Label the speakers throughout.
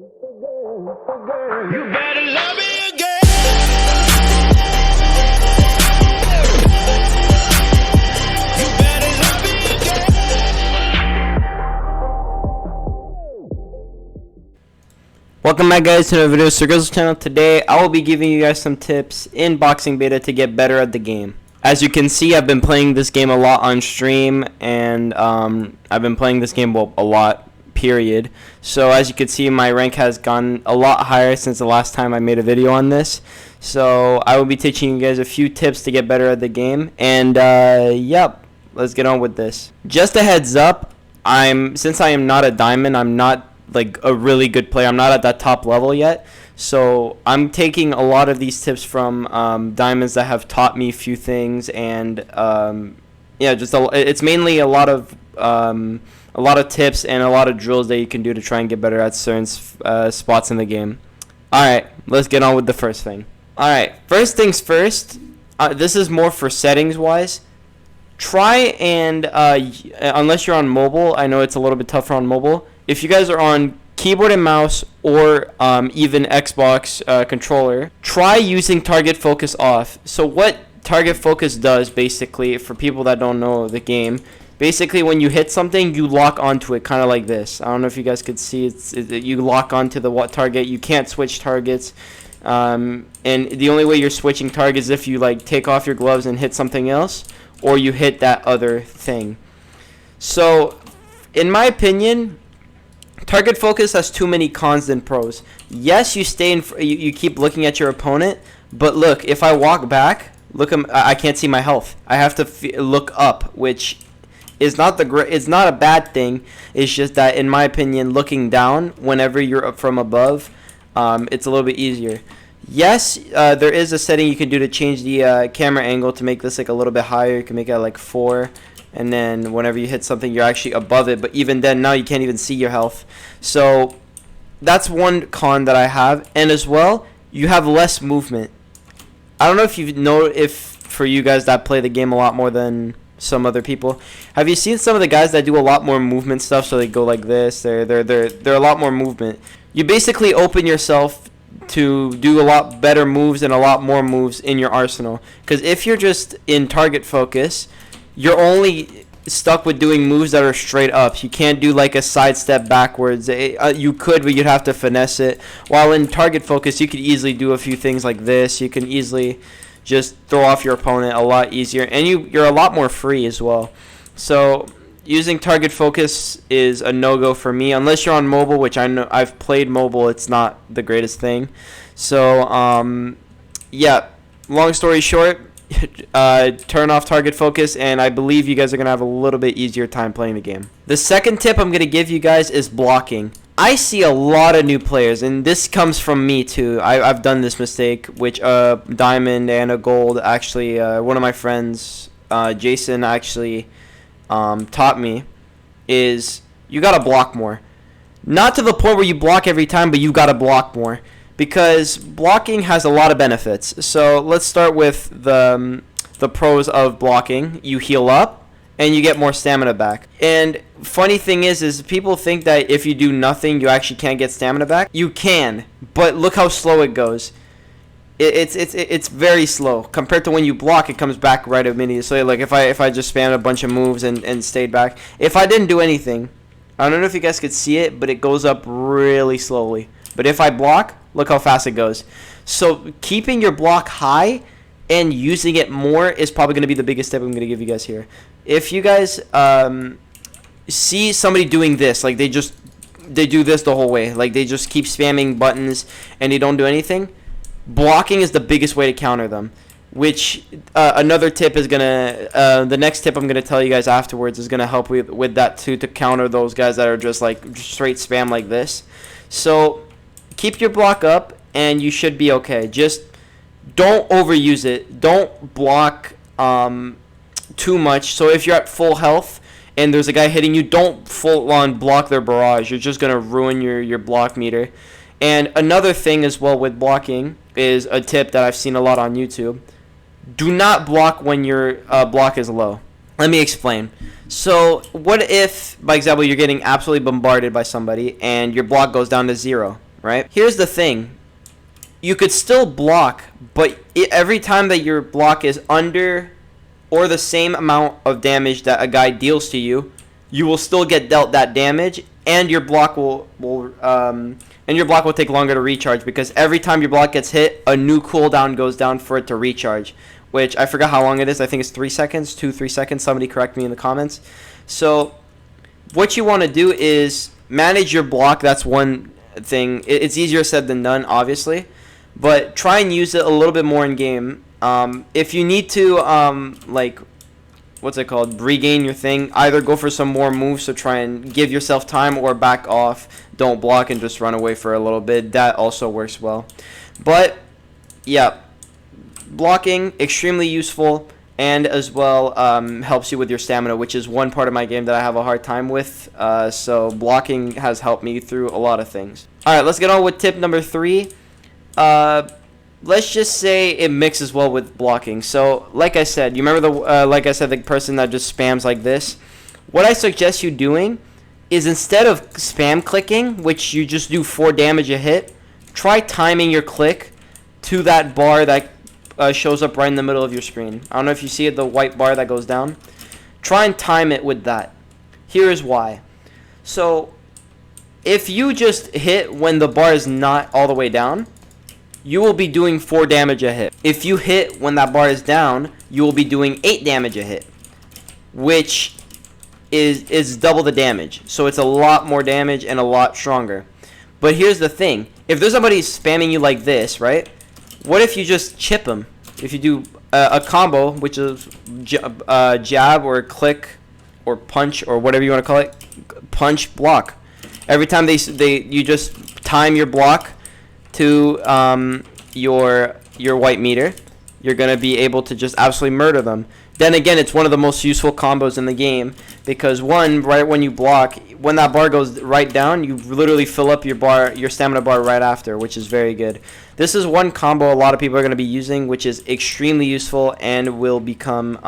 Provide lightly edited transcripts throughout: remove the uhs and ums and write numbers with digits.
Speaker 1: You better love me again. You better love me again.
Speaker 2: Welcome back, guys, to another video. Sir Grizzles channel. Today I will be giving you guys some tips in Boxing Beta to get better at the game. As you can see, I've been playing this game a lot on stream, and I've been playing this game a lot, period. So as you can see, my rank has gone a lot higher since the last time I made a video on this. So I will be teaching you guys a few tips to get better at the game, and yep, let's get on with this. Just a heads up, since I am not a diamond, I'm not like a really good player. I'm not at that top level yet. So I'm taking a lot of these tips from diamonds that have taught me a few things, and yeah, it's mainly a lot of tips and a lot of drills that you can do to try and get better at certain spots in the game. All right, let's get on with the first thing. All right, first things first. This is more for settings wise. Try and unless you're on mobile, I know it's a little bit tougher on mobile. If you guys are on keyboard and mouse, or even Xbox controller, try using target focus off. So what target focus does, basically, for people that don't know the game, basically when you hit something, you lock onto it, kind of like this. I don't know if you guys could see, you lock onto the target. You can't switch targets, and the only way you're switching targets is if you like take off your gloves and hit something else, or you hit that other thing. So in my opinion, target focus has too many cons than pros. Yes, you you keep looking at your opponent, but look, if I walk back, I can't see my health. I have to look up, which is not it's not a bad thing. It's just that, in my opinion, looking down whenever you're up from above, it's a little bit easier. Yes, there is a setting you can do to change the camera angle to make this like a little bit higher. You can make it like 4. And then whenever you hit something, you're actually above it. But even then, now you can't even see your health. So that's one con that I have. And as well, you have less movement. I don't know if you know, if for you guys that play the game a lot more than some other people, have you seen some of the guys that do a lot more movement stuff? So they go like this. They're a lot more movement. You basically open yourself to do a lot better moves and a lot more moves in your arsenal. Because if you're just in target focus, you're only stuck with doing moves that are straight up. You can't do like a sidestep backwards. You could, but you'd have to finesse it. While in target focus, you could easily do a few things like this. You can easily just throw off your opponent a lot easier, and you're a lot more free as well. So using target focus is a no-go for me, unless you're on mobile, which I know I've played mobile. It's not the greatest thing. So yeah, long story short, turn off target focus, and I believe you guys are going to have a little bit easier time playing the game. The second tip I'm going to give you guys is blocking. I see a lot of new players, and this comes from me too. I've done this mistake, which Diamond and a Gold, actually, one of my friends, Jason, actually taught me, is you got to block more. Not to the point where you block every time, but you got to block more. Because blocking has a lot of benefits. So let's start with the pros of blocking. You heal up, and you get more stamina back. And funny thing is people think that if you do nothing, you actually can't get stamina back. You can, but look how slow it goes. It's very slow compared to when you block. It comes back right immediately. So like if I just spammed a bunch of moves and stayed back, if I didn't do anything, I don't know if you guys could see it, but it goes up really slowly. But if I block, look how fast it goes. So keeping your block high and using it more is probably going to be the biggest tip I'm going to give you guys here. If you guys see somebody doing this, like they do this the whole way, like they just keep spamming buttons and they don't do anything, blocking is the biggest way to counter them. Which another tip is gonna the next tip I'm gonna tell you guys afterwards is gonna help with that too, to counter those guys that are just like straight spam like this. So keep your block up and you should be okay. Just don't overuse it. Don't block too much. So if you're at full health and there's a guy hitting you, don't full on block their barrage. You're just gonna ruin your block meter. And another thing as well with blocking is a tip that I've seen a lot on YouTube. Do not block when your block is low. Let me explain. So what if, by example, you're getting absolutely bombarded by somebody and your block goes down to 0? right? Here's the thing. You could still block, but every time that your block is under or the same amount of damage that a guy deals to you, you will still get dealt that damage, and your block will take longer to recharge, because every time your block gets hit, a new cooldown goes down for it to recharge, which I forgot how long it is. I think it's 3 seconds, 3 seconds. Somebody correct me in the comments. So what you want to do is manage your block. That's one thing. It's easier said than done, obviously, but try and use it a little bit more in game. If you need to like, what's it called, regain your thing, either go for some more moves to try and give yourself time, or back off, don't block and just run away for a little bit. That also works well. But yeah, blocking extremely useful, and as well helps you with your stamina, which is one part of my game that I have a hard time with. So blocking has helped me through a lot of things. Alright, let's get on with tip number 3. Let's just say it mixes well with blocking. So like I said, you remember the person that just spams like this? What I suggest you doing is, instead of spam clicking, which you just do 4 damage a hit, try timing your click to that bar that shows up right in the middle of your screen. I don't know if you see it, the white bar that goes down. Try and time it with that. Here is why. So if you just hit when the bar is not all the way down, you will be doing 4 damage a hit. If you hit when that bar is down, you will be doing 8 damage a hit, which is double the damage. So it's a lot more damage and a lot stronger. But here's the thing. If there's somebody spamming you like this, right? What if you just chip them? If you do a combo, which is jab or click or punch or whatever you want to call it, punch, block. Every time you just time your block to your white meter, you're going to be able to just absolutely murder them. Then again, it's one of the most useful combos in the game, because one, right when you block, when that bar goes right down, you literally fill up your stamina bar right after, which is very good. This is one combo a lot of people are going to be using, which is extremely useful and will become,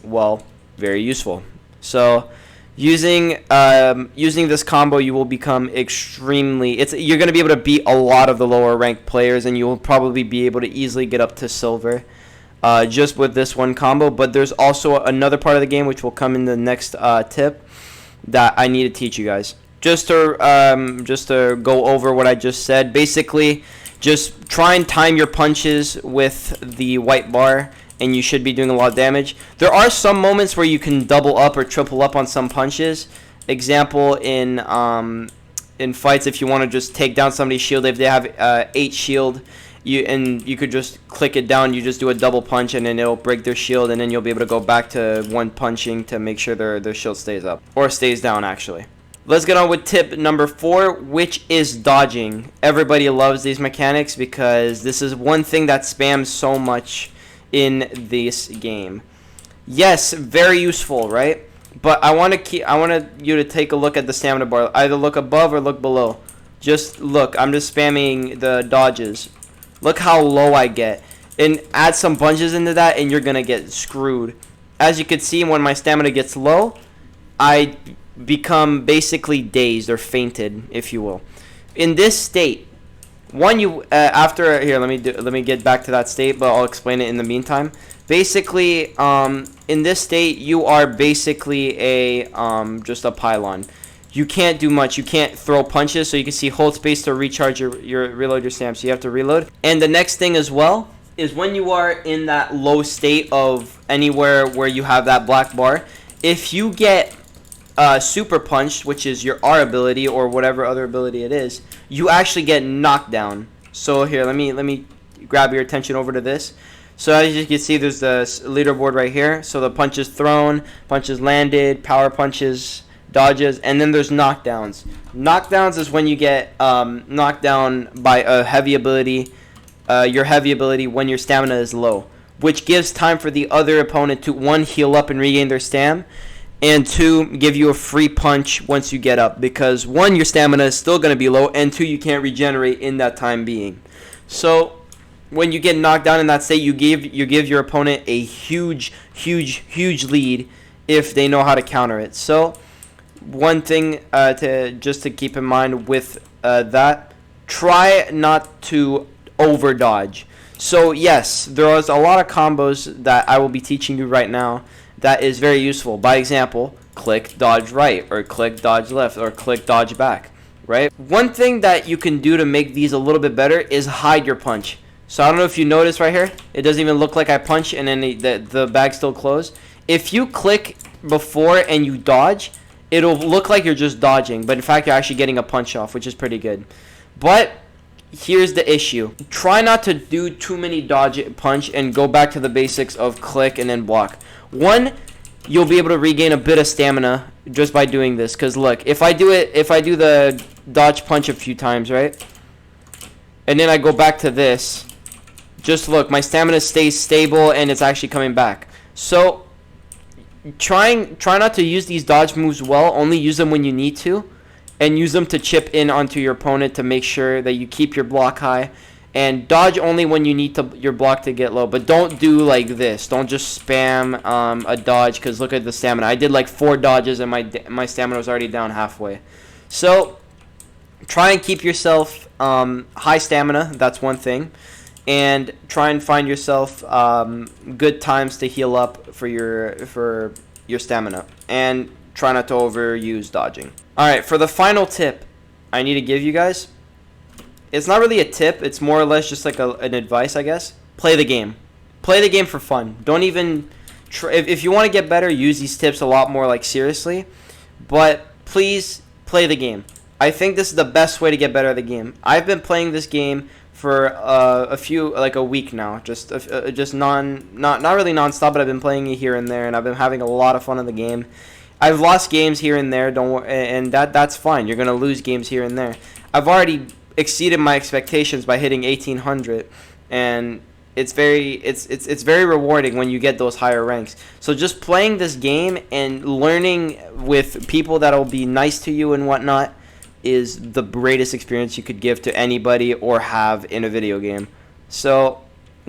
Speaker 2: well, very useful. So using this combo, you will become you're going to be able to beat a lot of the lower ranked players, and you will probably be able to easily get up to silver just with this one combo. But there's also another part of the game, which will come in the next tip, that I need to teach you guys. Just to go over what I just said. Basically, just try and time your punches with the white bar, and you should be doing a lot of damage. There are some moments where you can double up or triple up on some punches. Example, in fights, if you want to just take down somebody's shield, if they have 8 shield, you could just click it down, you just do a double punch, and then it'll break their shield, and then you'll be able to go back to one punching to make sure their shield stays up, or stays down actually. Let's get on with tip number 4, which is dodging. Everybody loves these mechanics because this is one thing that spams so much in this game. Yes, very useful, right? But I want you to take a look at the stamina bar. Either look above or look below. Just look. I'm just spamming the dodges. Look how low I get. And add some punches into that, and you're gonna get screwed. As you can see, when my stamina gets low, I become basically dazed or fainted, if you will. In this state, let me get back to that state, but I'll explain it in the meantime. Basically, in this state, you are basically just a pylon. You can't do much. You can't throw punches, so you can see hold space to recharge reload your stamina. So you have to reload. And the next thing as well is, when you are in that low state of anywhere where you have that black bar, if you get super punched, which is your R ability or whatever other ability it is, you actually get knocked down. So here, let me grab your attention over to this. So as you can see, there's the leaderboard right here. So the punches thrown, punches landed, power punches, dodges, and then there's knockdowns. Knockdowns is when you get knocked down by a heavy ability, your heavy ability, when your stamina is low, which gives time for the other opponent to, 1, heal up and regain their stam, and 2, give you a free punch once you get up, because 1, your stamina is still going to be low, and 2, you can't regenerate in that time being. So when you get knocked down in that state, you give your opponent a huge lead if they know how to counter it. So one thing to keep in mind with that, try not to over dodge. So yes, there is a lot of combos that I will be teaching you right now that is very useful. By example, click dodge right, or click dodge left, or click dodge back, right? One thing that you can do to make these a little bit better is hide your punch. So I don't know if you notice right here, it doesn't even look like I punch and then the bag's still closed. If you click before and you dodge, it'll look like you're just dodging, but in fact you're actually getting a punch off, which is pretty good. But here's the issue. Try not to do too many dodge punch and go back to the basics of click and then block. One, you'll be able to regain a bit of stamina just by doing this, because look, if I do the dodge punch a few times, right, and then I go back to this, just look, my stamina stays stable and it's actually coming back. So try not to use these dodge moves well. Only use them when you need to, and use them to chip in onto your opponent to make sure that you keep your block high, and dodge only when you need your block to get low. But don't do like this. Don't just spam a dodge, because look at the stamina. I did like 4 dodges and my stamina was already down halfway. So try and keep yourself high stamina. That's one thing. And try and find yourself good times to heal up for your stamina, and try not to overuse dodging. Alright, for the final tip I need to give you guys, it's not really a tip, it's more or less just like an advice, I guess. Play the game. Play the game for fun. Don't even if you want to get better, use these tips a lot more like seriously, but please play the game. I think this is the best way to get better at the game. I've been playing this game for a week now, just not really non-stop, but I've been playing it here and there, and I've been having a lot of fun in the game. I've lost games here and there, and that's fine. You're gonna lose games here and there. I've already exceeded my expectations by hitting 1800, and it's very rewarding when you get those higher ranks. So just playing this game and learning with people that'll be nice to you and whatnot is the greatest experience you could give to anybody or have in a video game. So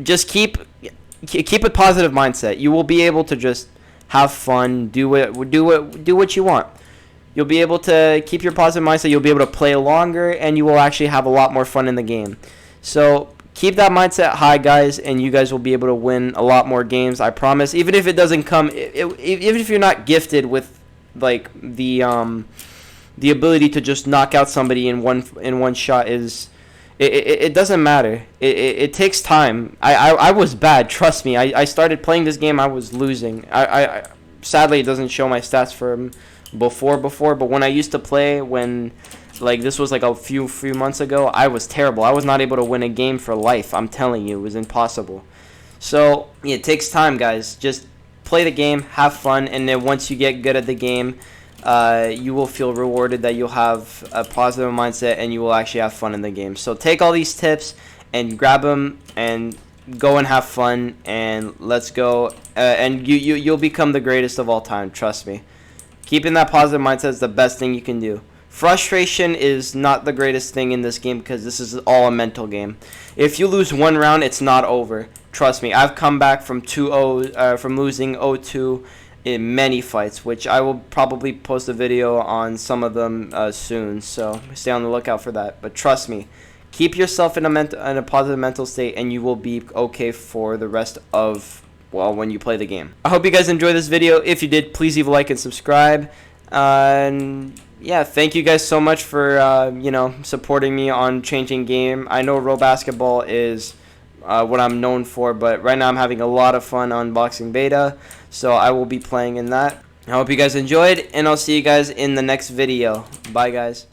Speaker 2: just keep a positive mindset. You will be able to just have fun, do what you want. You'll be able to keep your positive mindset. You'll be able to play longer, and you will actually have a lot more fun in the game. So keep that mindset high, guys, and you guys will be able to win a lot more games, I promise. Even if it doesn't come, even if you're not gifted with like the ability to just knock out somebody in one shot, it doesn't matter. It takes time. I was bad, trust me. I started playing this game, I was losing. I sadly, it doesn't show my stats from before, but when I used to play, when like this was like a few months ago, I was terrible. I was not able to win a game for life. I'm telling you, it was impossible. So yeah, it takes time, guys. Just play the game, have fun, and then once you get good at the game, you will feel rewarded, that you'll have a positive mindset and you will actually have fun in the game. So take all these tips and grab them and go and have fun, and let's go. And you'll become the greatest of all time, trust me. Keeping that positive mindset is the best thing you can do. Frustration is not the greatest thing in this game, because this is all a mental game. If you lose one round, it's not over. Trust me, I've come back from 2-0, from losing 0-2 in many fights, which I will probably post a video on some of them soon, so stay on the lookout for that. But trust me, keep yourself in a positive mental state, and you will be okay for the rest of, well, when you play the game. I hope you guys enjoyed this video. If you did, please leave a like and subscribe. And yeah, thank you guys so much for supporting me on changing game. I know Row Basketball is what I'm known for, but right now I'm having a lot of fun on Boxing Beta, so I will be playing in that. I hope you guys enjoyed, and I'll see you guys in the next video. Bye, guys.